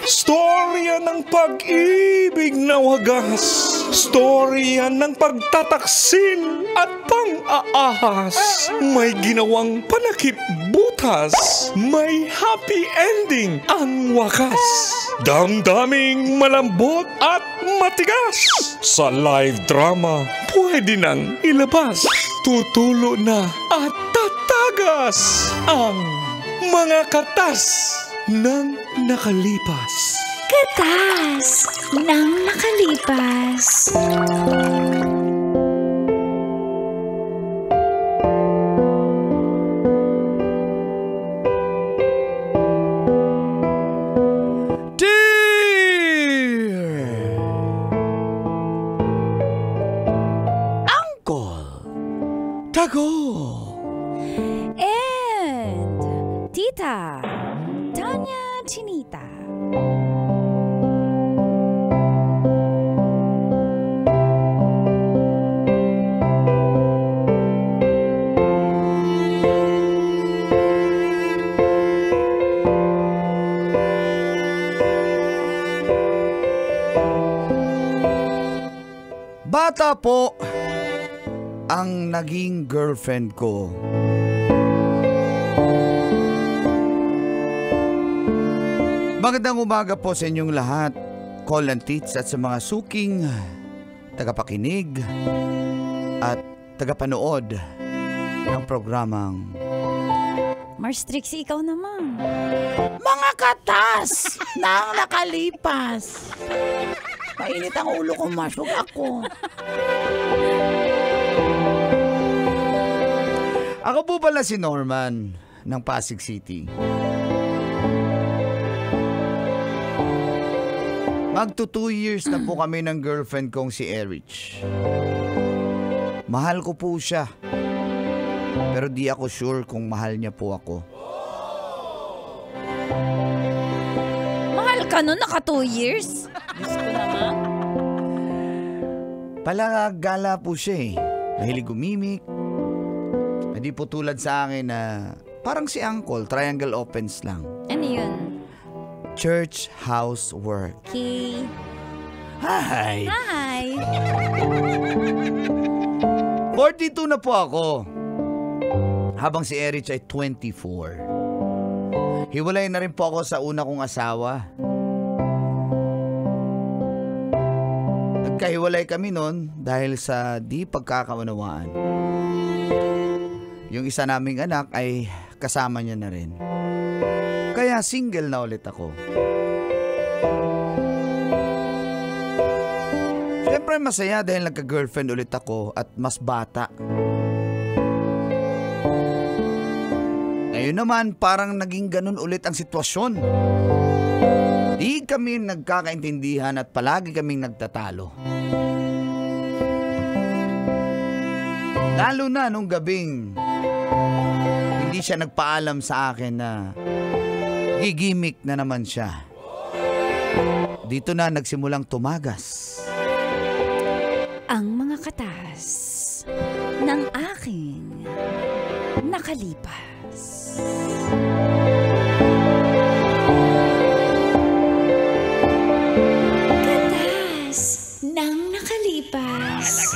Storya ng pag-ibig na wagas. Storya ng pagtataksil at pang-aahas. May ginawang panakip butas. May happy ending ang wakas. Damdaming malambot at matigas. Sa live drama, pwede nang ilabas. Tutulo na at tatagas ang mga katas ng nakalipas. Katas ng nakalipas. Tago! And Tita Tanya Chinita. Bata po ang naging girlfriend ko. Magandang umaga po sa inyong lahat, call and teach at sa mga suking tagapakinig at tagapanood ng programang Mars Trixie, ikaw naman. Mga katas ng nakalipas. Mainit ang ulo ko, masog ako. Ako po pala si Norman ng Pasig City. Magto 2 years na po kami ng girlfriend kong si Erich. Mahal ko po siya. Pero di ako sure kung mahal niya po ako. Mahal ka nun, naka 2 years? Diyos ko naman. Palagala po siya eh. Mahilig gumimik. Hindi po tulad sa akin na parang si Uncle, triangle opens lang. Ano yun? Church housework. Okay. Hi! Hi! 42 na po ako. Habang si Erich ay 24. Hiwalay na rin po ako sa una kong asawa. Nagkahiwalay kami noon dahil sa di pagkakaunawaan. Yung isa naming anak ay kasama niya na rin. Kaya single na ulit ako. Siyempre masaya dahil nagka-girlfriend ulit ako at mas bata. Ngayon naman parang naging ganun ulit ang sitwasyon. Di kami nagkakaintindihan at palagi kaming nagtatalo. Lalo na nung gabing hindi siya nagpaalam sa akin na gigimik na naman siya. Dito na nagsimulang tumagas Ang mga katas ng aking nakalipas. Katas ng nakalipas.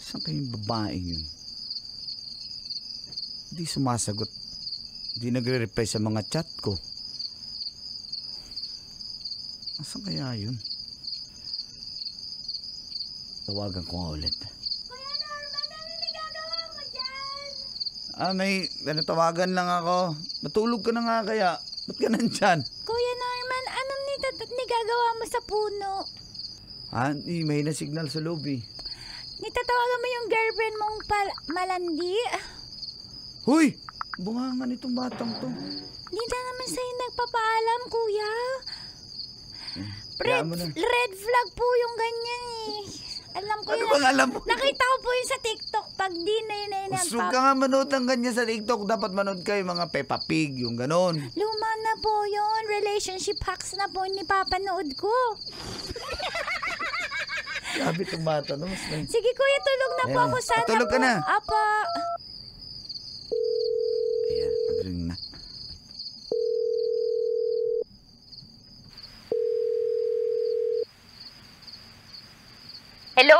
Saan kayong babaeng yun? Hindi sumasagot. Hindi nagre-reply sa mga chat ko. Saan kaya yun? Tawagan ko nga ulit. Kuya Norman, ano nagagawa mo dyan? Tawagan lang ako. Matulog ka na nga kaya. Ba't ka nandyan? Kuya Norman, anong nagagawa mo sa puno? May na signal sa loob eh. Nitatawagan mo yung girlfriend mong malandi? Huy! bungangan itong batang to. Hindi na naman sa'yo nagpapaalam, kuya. Kaya mo na. Red flag po yung ganyan eh. Alam ko Ano yun. bang alam mo? Nakita ko po yun sa TikTok. Pag di na yun Huwag ka nga manood ng ganyan sa TikTok. Dapat manood kayo mga Peppa Pig, yung ganon. Luma na po yun. Relationship hacks na po ni papanood ko. Sabi itong bata no? Sige kuya, tulog na po Ayan. ako sana Tulog ka po. na. Apa. Ayan, pag-ring na. Hello?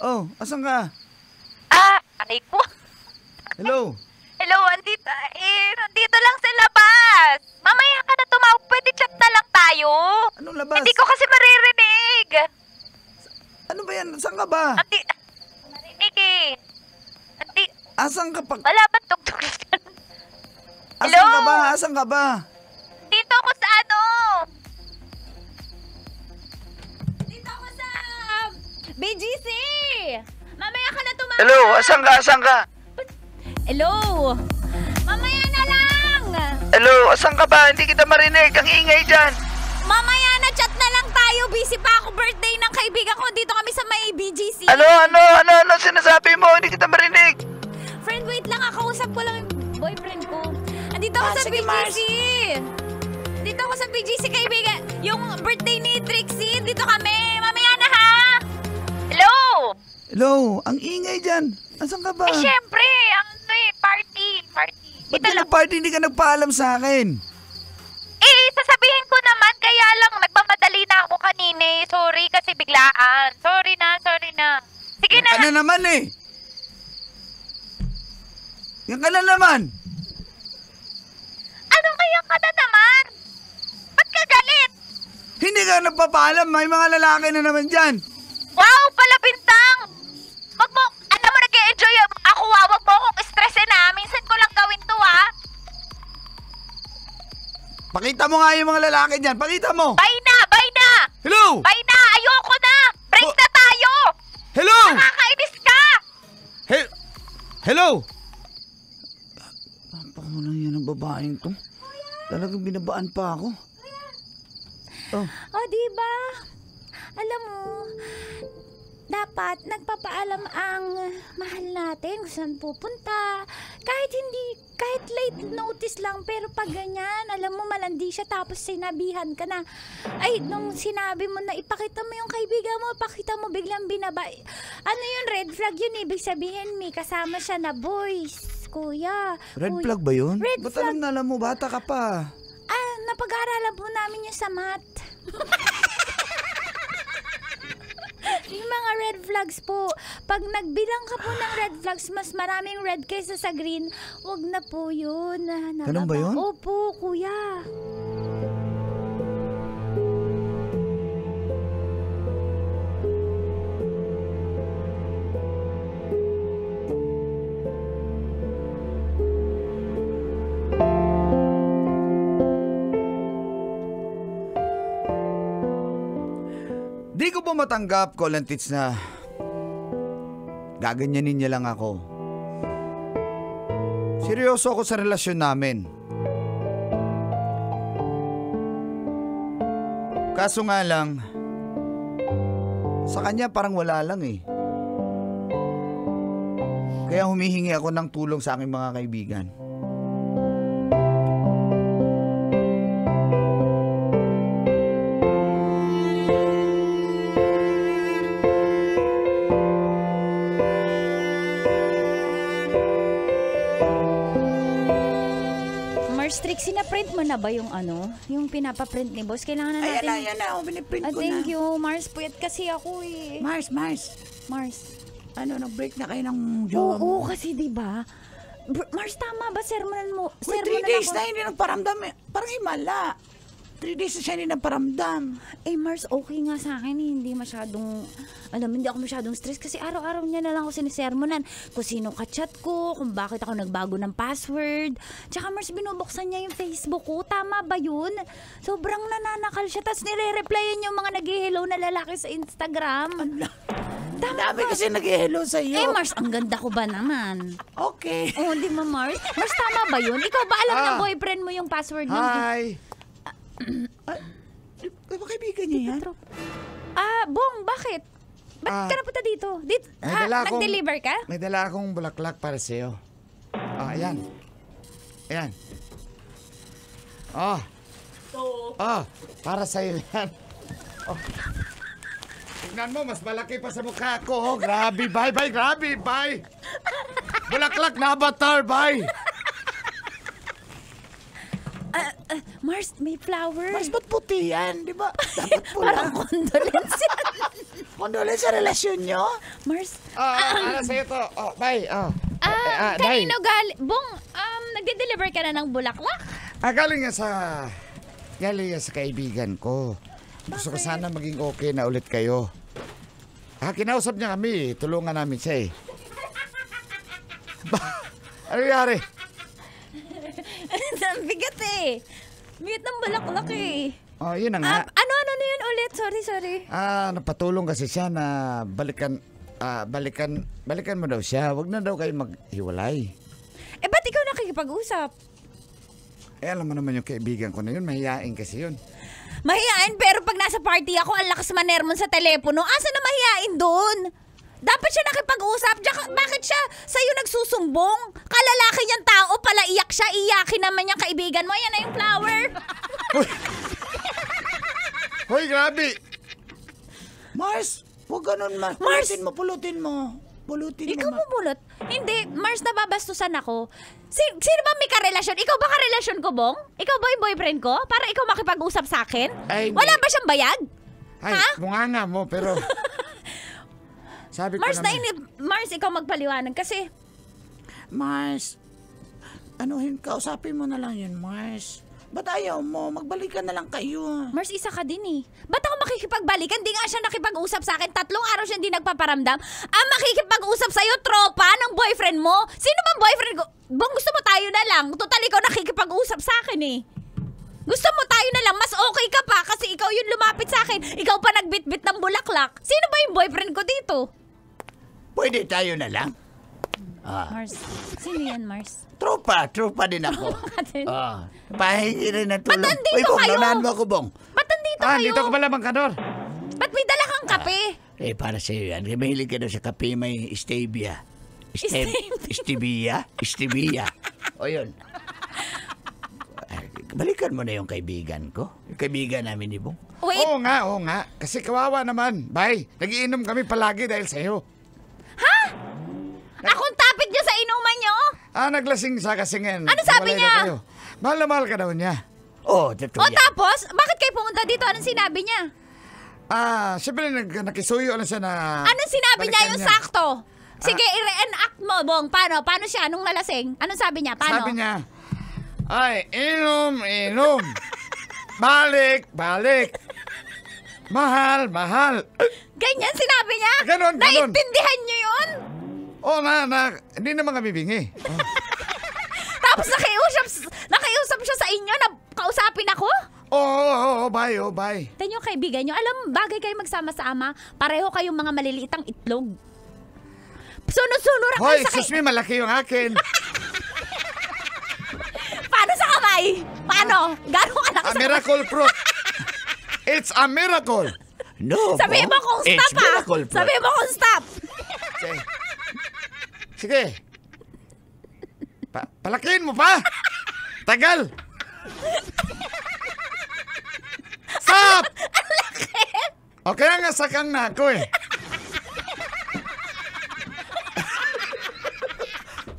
Oh, asan ka? Aray ko. Hello? Hello, nandito lang sa labas. Mamaya ka na tumawag, pwede chat na lang tayo. Anong labas? Hindi ko kasi maririnig. Ano ba yan? Asan ka ba? Marinig eh. Asan ka pa? Wala ba tugtog? Asan Hello? ka ba? Asan ka ba? Dito ako sa ano? Dito ako sa BGC. Mamaya ka na tumawag. Hello? Asan ka? Asan ka? Hello. Mamaya na lang. Hello? Asan ka ba? Hindi kita marinig. Ang ingay dyan. Mamaya na chat na lang tayo. Busy pa ako. Birthday ng kaibigan ko. Dito kami sa may BGC. Ano sinasabi mo? Hindi kita marinig. Friend, wait lang. Kausap ko lang yung boyfriend ko. Andito ako sa sige, BGC. Mars. Dito ako sa BGC, kaibigan. Yung birthday ni Trixie. Dito kami. Mamaya na ha. Hello? Hello? Ang ingay dyan. Asan ka ba? Siyempre, party. Ba't Dito ka lang. nag-party? Hindi ka nagpaalam sa akin. Sasabihin ko naman, kaya lang nagmamadali na ako kanina. Sorry kasi biglaan. Sorry na. Sige na. Yan ka na naman eh. Yan ka na naman. Ano kaya ka na naman? Ba't ka galit? Hindi ka nagpapaalam. May mga lalaki na naman dyan. Wow, pala bintang! Wag mo, alam mo, nag-e-enjoy ako, wag mo akong stressin na. Minsan ko lang gawin to, ha? Pakita mo nga yung mga lalaki dyan. Pakita mo. Bye na! Hello? Bye na! Ayoko na! Break Oh. na tayo! Hello? Nakakainis ka! Hello? Napakawalan yan ang babaeng to. Talagang binabaan pa ako. Oh, diba? Alam mo, dapat nagpapaalam ang mahal natin kung saan pupunta. Kahit late notice lang, pero pag ganyan, alam mo, malandi siya tapos sinabihan ka na. Ay, nung sinabi mo na ipakita mo yung kaibigan mo, ipakita mo biglang binaba. Ano yun, red flag yun, ibig sabihin, may kasama siya na boys, kuya. Red Kuya. flag ba yun? Red Ba't flag. alam na alam mo? Bata ka pa. Napag-aaralan po namin yung sa math. Yung mga red flags po. Pag nagbilang ka po ng red flags, mas maraming red kaysa sa green, wag na po yun. Ganun ba yun? Opo, kuya. Di ko po matanggap, Colin Tits, na gaganyanin niya lang ako. Seryoso ako sa relasyon namin. Kaso nga lang, sa kanya parang wala lang eh. Kaya humihingi ako ng tulong sa aking mga kaibigan. Mars, Trixie, na-print mo na ba yung yung pinapa-print ni boss? Kailangan na natin. Ayan na. Biniprint ko Thank na. you, Mars. Puyat kasi ako eh. Mars. Mars. Ano, nag-break na kayo ng jowa mo? Oo, kasi diba? Mars, tama ba? Sermonan mo. Uy, 3 days na hindi nagparamdam eh. Parang himala. 3 days na siya hindi nagparamdam. Eh, Mars, okay nga sa akin. Hindi masyadong, hindi ako masyadong stress kasi araw-araw niya na lang ako sinisermonan. Kung sino ka-chat ko, kung bakit ako nagbago ng password. Tsaka, Mars, binubuksan niya yung Facebook ko. Tama ba yun? Sobrang nananakal siya. Tapos nire-replyan yung mga nag-hello na lalaki sa Instagram. Dami kasi nag-hello sa Eh, iyo. Mars, ang ganda ko ba naman? Okay. Oh, di ba, Mars? Mars, tama ba yun? Ikaw ba alam ng Ah. boyfriend mo yung password ng... Hi! Di ba kaibigan niya yan? Bong, bakit? Ba't ka napunta dito? Nag-deliver ka? May dala akong bulaklak para sa'yo. Ayan. Ayan. Para sa'yo yan. Tignan mo, mas malaki pa sa mukha ko. Grabe, bye. Grabe, bye. Bulaklak na avatar, bye. Mars, may flower. Mas ba't puti yan? Di ba? Dapat pula. Parang condolence yan. Kondole sa relasyon nyo? Mars, Para sa'yo to. Bye. kanino Bong, nagde-deliver ka na ng bulaklak? Galing yan sa kaibigan ko. Gusto ko sana maging okay na ulit kayo. Kinausap niya kami. Tulungan namin siya eh. Ano nangyari? Ang bigat eh. Bigat ng bulaklak eh. Yun na nga. Ano na yun ulit? Sorry. Napatulong kasi siya na balikan mo daw siya. Huwag na daw kayo maghiwalay. Eh, ba't ikaw nakikipag-usap? Alam mo naman yung kaibigan ko na yun. Mahihain kasi yun. Mahihain, pero pag nasa party ako, ang lakas manermon sa telepono. Asa na mahihain doon? Dapat siya nakipag-usap. Bakit siya sa'yo nagsusumbong? Kalalaki niyang tao pala, iyak siya. Iyakin naman niyang kaibigan mo. Ayan na yung flower. Hoy, grabe! Mars, huwag ganun, Mars. Mars! Pulutin mo. Ikaw bubulot? Hindi, Mars, nababastusan ako. Sino ba may karelasyon? Ikaw ba karelasyon ko, Bong? Ikaw ba yung boyfriend ko? Para ikaw makipag-usap sa akin? Ay, Wala ba siyang bayag? Ay, munganga mo, pero... Sabi ko Mars, naman. Mars, ikaw magpaliwanag kasi... Mars, kausapin mo na lang yun, Mars. Ba't ayaw mo? Magbalikan na lang kayo. Mars, isa ka din eh. Ba't ako makikipagbalikan? Di nga siya nakipag-usap sa akin. 3 araw siya hindi nagpaparamdam. Ang makikipag-usap sa'yo, tropa ng boyfriend mo. Sino bang boyfriend ko? Bong, gusto mo tayo na lang. Total, ikaw nakikipag-usap sa akin eh. Gusto mo tayo na lang. Mas okay ka pa kasi ikaw yung lumapit sa akin. Ikaw pa nagbitbit ng bulaklak. Sino ba yung boyfriend ko dito? Pwede tayo na lang? Mars, sino yan, Mars? Tropa din ako. Pahingi rin ng tulong. Ba't nandito Uy, Bong, kayo? naunahan mo ako, Bong. Ba't nandito kayo? Dito ka pala, Bangkador. Ba't may dala kang kape? Para sa'yo yan. Mahilig ka daw sa kape, may stevia. Stevia. O yun. Balikan mo na yung kaibigan ko. Yung kaibigan namin ni Bong. Wait, Oo nga. Kasi kawawa naman. Bye. Nagiinom kami palagi dahil sa'yo. akong tapit niya sa inuman niyo? Naglasing siya kasi ngayon. Ano sabi Hiwalay niya? na kayo. Mahal na mahal ka daw niya. Oh, O totoo yan. tapos, bakit kayo pumunta dito? Anong sinabi niya? Siyempre nakisuyo lang siya na... Anong sinabi niya balikan yung sakto? Sige, i-reenact mo, Bong. Paano? Paano siya? Anong nalasing? Anong sabi niya? Paano? Sabi niya, ay, inom. Balik. Mahal. Ganyan sinabi niya? Ganon. Naintindihan niyo yun? Hindi naman kami bingi. Tapos nakiusap siya sa inyo na kausapin ako? Bye. Tanyo kaibigan niyo, alam, bagay kayo magsama-sama. Pareho kayong mga maliliitang itlog. Sunod-sunuran Hoy, kayo sa excuse me, malaki yung akin. Paano sa kamay? Paano? Gano'ng kalaki A sa miracle fruit. It's a miracle. No, Sabihin mo Bong. kung It's stop ha. miracle fruit. Sabihin mo kung stop. Sige. Palakihin mo pa. Tagal. Stop! O kaya nga sakang na ako eh.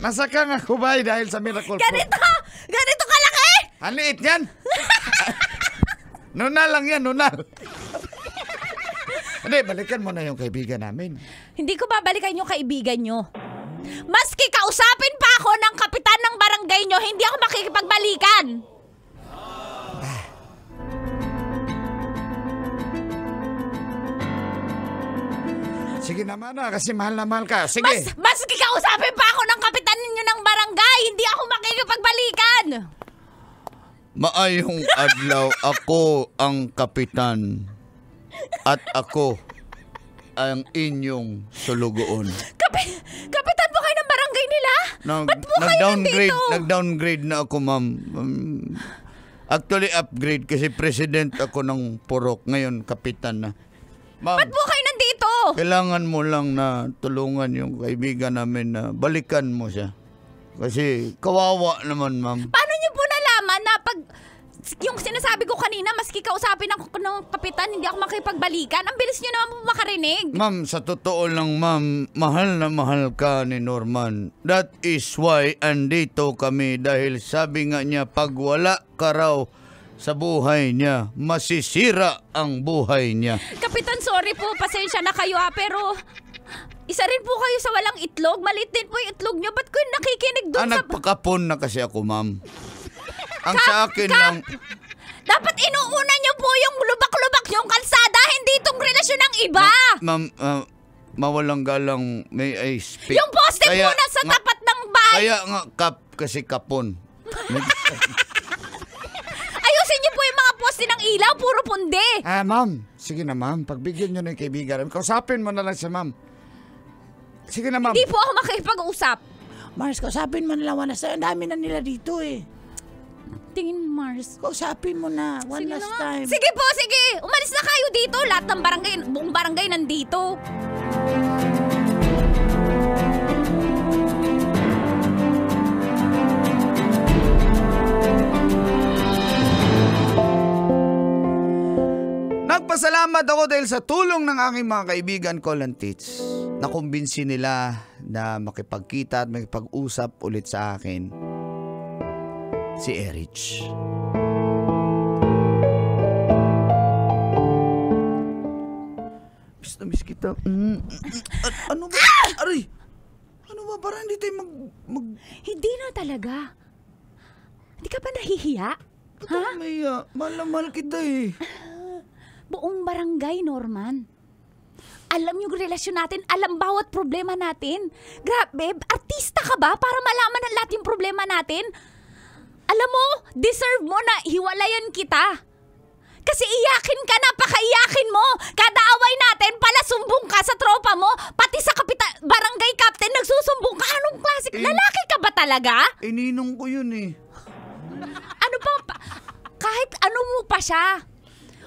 Nasakang ako ba dahil sa miracle fruit? Ganito kalaki. Ang liit yan. Nunal lang yan, nunal. Hindi, balikan mo na yung kaibigan namin. Hindi ko babalikan yung kaibigan nyo. Maski kausapin pa ako ng kapitan ng barangay nyo, hindi ako makikipagbalikan. Sige naman kasi mahal na mahal ka. Sige. Maski kausapin pa ako ng kapitan ninyo ng barangay, hindi ako makikipagbalikan. Maayong adlaw, ako ang kapitan. At ako ang inyong sulugoon. Kapitan po kayo ng barangay nila? Ba't po kayo nandito? Nag-downgrade na ako, ma'am. Actually, upgrade kasi president ako ng Purok. Ngayon, kapitan na. Ma'am, Ba't po kayo nandito? kailangan mo lang na tulungan yung kaibigan namin na balikan mo siya. Kasi kawawa naman, ma'am. Paano niyo po nalaman na pag yung sinasabi ko kanina, maski kausapin ako ng kapitan, hindi ako makipagbalikan? Ang bilis niyo naman po makarinig. Ma'am, sa totoo lang, ma'am, mahal na mahal ka ni Norman. That is why andito kami dahil sabi nga niya, pag wala ka raw sa buhay niya, masisira ang buhay niya. Kapitan, sorry po, pasensya na kayo pero isa rin po kayo sa walang itlog. Maliit din po yung itlog niyo. Ba't ko yung nakikinig doon sa... Nagpakapon na kasi ako, ma'am. Ang sa akin lang... Dapat inuuna niyo po yung lubak-lubak yung kalsada, hindi itong relasyon ng iba. Ma'am, mawalang galang, may I speak. Yung poste po nasa tapat ng bahay. Kaya nga, kasi kapon. Ayusin niyo po yung mga poste ng ilaw, puro pundi. Ma'am, sige na ma'am, pagbigyan nyo na yung kaibigan. Kausapin mo na lang siya, ma'am. Sige na, ma'am. Hindi po ako makipag-usap. Mars, kausapin mo na lang, Wanas. Ang dami na nila dito eh. Tingin mo, Mars. Kausapin mo na, one Sige last na nga. time. Sige po, sige. Umalis na kayo dito. Lahat ng barangay, buong barangay nandito. Nagpasalamat ako dahil sa tulong ng aking mga kaibigan Colin Tits. Nakumbinsi nila na makipagkita at makipag-usap ulit sa akin si Erich. Miss na miss kita. Ano ba? Aray! Ano ba? Parang hindi tayo Hindi na talaga. Hindi ka ba nahihiya? Ha? May mahal na mahal kita eh. Buong barangay, Norman. Alam yung relasyon natin, alam bawat problema natin. Grabe, artista ka ba para malaman ang lahat yung problema natin? Alam mo, deserve mo na hiwalayan kita. Kasi iyakin ka, napakaiyakin mo. Kada away natin, pala sumbong ka sa tropa mo, pati sa barangay captain, nagsusumbong ka. Anong klasik? Lalaki ka ba talaga? Ininong ko yun eh. Ano pa? Kahit ano mo pa siya.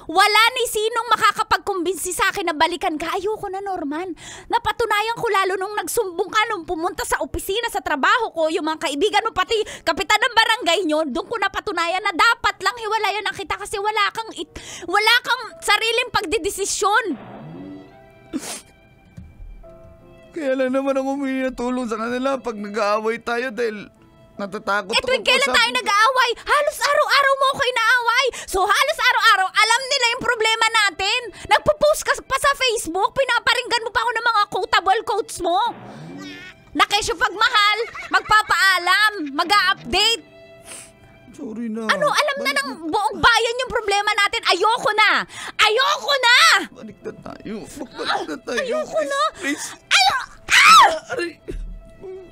Wala ni sinong makakapagkumbinsi sa akin na balikan ka. Ayoko na, Norman. Napatunayan ko lalo nung nagsumbong ka nung pumunta sa opisina sa trabaho ko, yung mga kaibigan mo, pati kapitan ng barangay nyo, doon ko napatunayan na dapat lang hiwalayan na kita kasi wala kang sariling pagdidesisyon. Kaya lang naman ako humingi ng tulong sa kanila pag nag-aaway tayo dahil natatakot ako. Tuwing kailan tayo nag-aaway? Halos araw-araw mo ako inaaway. So halos araw-araw, alam nila yung problema natin. Nagpo-post ka pa sa Facebook, pinaparinggan mo pa ako ng mga quotable quotes mo. Na kesyo pagmahal, magpapaalam, mag-a-update. Sorry na. Ano, alam na ng buong bayan yung problema natin. Ayoko na! Ayoko na! Balik na tayo. Balik na tayo. Ayoko na! Please. Aray.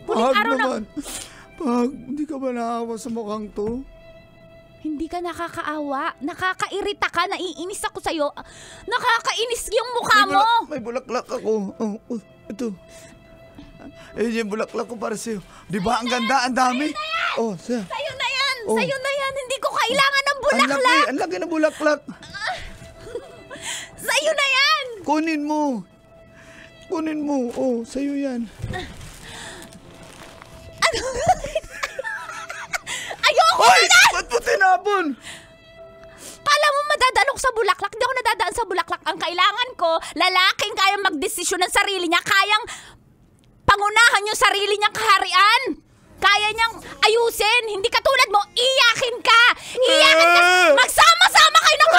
Huling araw na. Pag, hindi ka ba naawa sa mukhang to? Hindi ka nakakaawa. Nakakairita ka. Naiinis ako sa'yo. Nakakainis yung mukha mo. May bulaklak ako. Oh, ito. Yung bulaklak ko para sa'yo. Di ba ang ganda? Ang dami. Oh, Sa'yo na yan. Oh. Sa'yo na yan. Hindi ko kailangan ng bulaklak. Ang laki ng bulaklak. Sa'yo na yan. Kunin mo. Oh, sa'yo yan. Ayoko Hoy! na! Ba't mo tinapon? Kala mo madadaan ako sa bulaklak? Hindi ako nadadaan sa bulaklak. Ang kailangan ko, lalaking kayang magdesisyon ng sarili niya, kayang pangunahan yung sarili niyang kaharian. Kaya niyang ayusin. Hindi katulad mo, iyakin ka. Iyakin ka. Magsama-sama kayo ng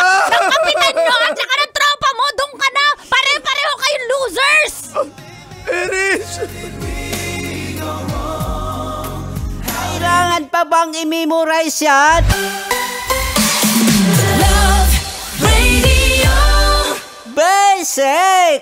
kapitan nyo at saka ng tropa mo. Doon ka na. Pare-pareho kayong losers. Erich! Kailangan pa bang i-memorize yan? Love Radio Basic!